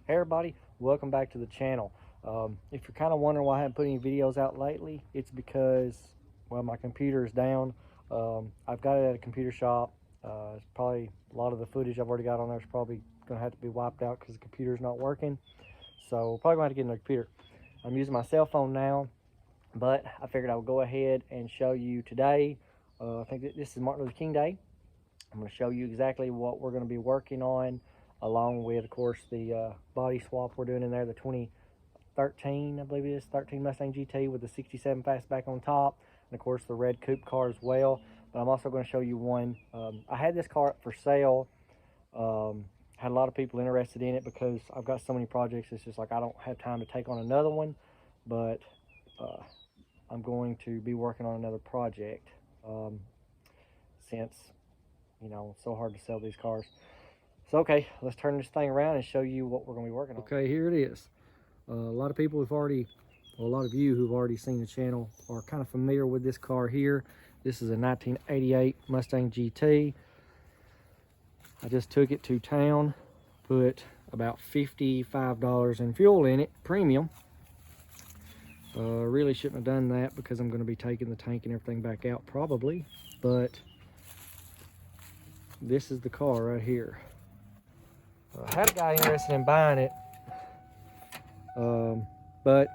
Hey everybody, welcome back to the channel. If you're kind of wondering why I haven't put any videos out lately, it's because, well, my computer is down. I've got it at a computer shop. It's probably a lot of the footage I've already got on there is probably going to have to be wiped out because the computer's not working. So probably going to have to get another computer. I'm using my cell phone now, but I figured I would go ahead and show you today. I think this is Martin Luther King Day. I'm going to show you exactly what we're going to be working on, along with, of course, the body swap we're doing in there, the 2013, I believe it is, 13 Mustang GT with the 67 fastback on top, and of course the red coupe car as well. But I'm also going to show you one. I had this car up for sale. Had a lot of people interested in it because I've got so many projects. It's just like I don't have time to take on another one, but I'm going to be working on another project since, you know, it's so hard to sell these cars. So okay, let's turn this thing around and show you what we're going to be working on. Okay, here it is. A lot of people have already, well, a lot of you who've already seen the channel are kind of familiar with this car here. This is a 1988 Mustang GT. I just took it to town, put about $55 in fuel in it, premium. Really shouldn't have done that because I'm going to be taking the tank and everything back out probably, but this is the car right here. I had a guy interested in buying it, but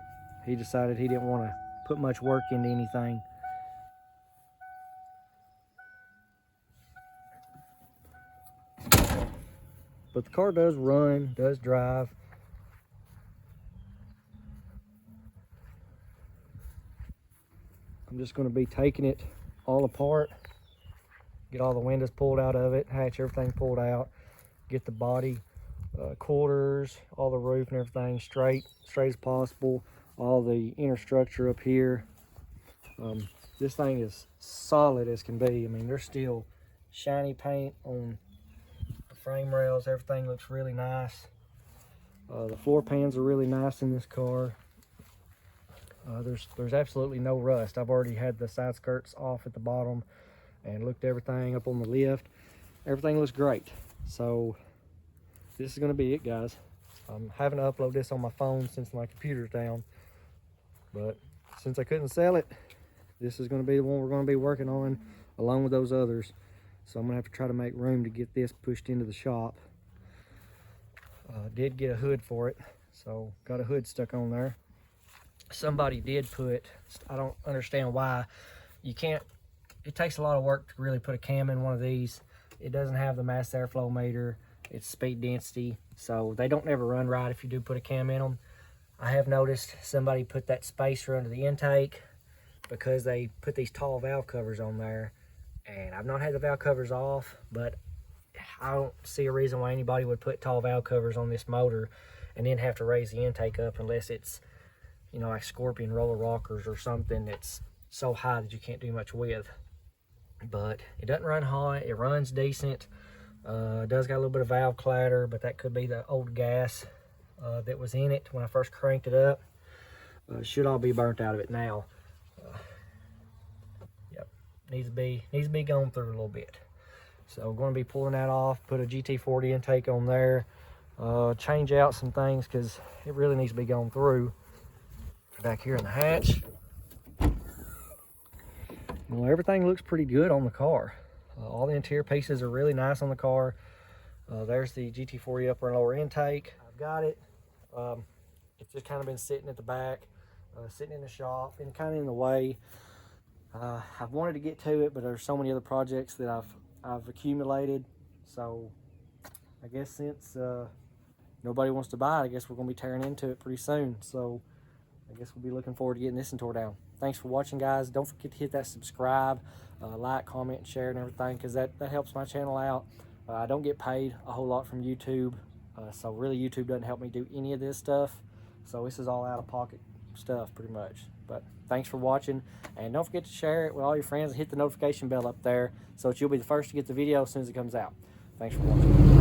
he decided he didn't want to put much work into anything. But the car does run, does drive. I'm just going to be taking it all apart, get all the windows pulled out of it, hatch everything pulled out, get the body quarters, all the roof and everything straight as possible, all the inner structure up here. This thing is solid as can be. I mean, there's still shiny paint on the frame rails. Everything looks really nice. The floor pans are really nice in this car. There's absolutely no rust. I've already had the side skirts off at the bottom and looked everything up on the lift. Everything looks great. So this is going to be it, guys. I'm having to upload this on my phone since my computer's down, but since I couldn't sell it, this is going to be the one we're going to be working on along with those others. So I'm going to have to try to make room to get this pushed into the shop. Did get a hood for it, so got a hood stuck on there. Somebody did put, I don't understand why you can't, it takes a lot of work to really put a cam in one of these. It doesn't have the mass airflow meter, it's speed density, so they don't ever run right if you do put a cam in them. I have noticed somebody put that spacer under the intake because they put these tall valve covers on there, and I've not had the valve covers off, but I don't see a reason why anybody would put tall valve covers on this motor and then have to raise the intake up unless it's, you know, like Scorpion roller rockers or something that's so high that you can't do much with. But it doesn't run hot, it runs decent. It does got a little bit of valve clatter, but that could be the old gas that was in it when I first cranked it up. Should all be burnt out of it now. Yep, needs to be gone through a little bit. So we're going to be pulling that off, put a GT40 intake on there, change out some things because it really needs to be gone through. Back here in the hatch, well, everything looks pretty good on the car. All the interior pieces are really nice on the car. There's the GT40 upper and lower intake. I've got it. It's just kind of been sitting at the back, sitting in the shop, and kind of in the way. I've wanted to get to it, but there's so many other projects that I've accumulated. So I guess since nobody wants to buy it, I guess we're going to be tearing into it pretty soon. So I guess we'll be looking forward to getting this one tore down. Thanks for watching, guys. Don't forget to hit that subscribe, like, comment, and share and everything, because that helps my channel out. I don't get paid a whole lot from YouTube, so really YouTube doesn't help me do any of this stuff. So this is all out-of-pocket stuff pretty much. But thanks for watching, and don't forget to share it with all your friends and hit the notification bell up there so that you'll be the first to get the video as soon as it comes out. Thanks for watching.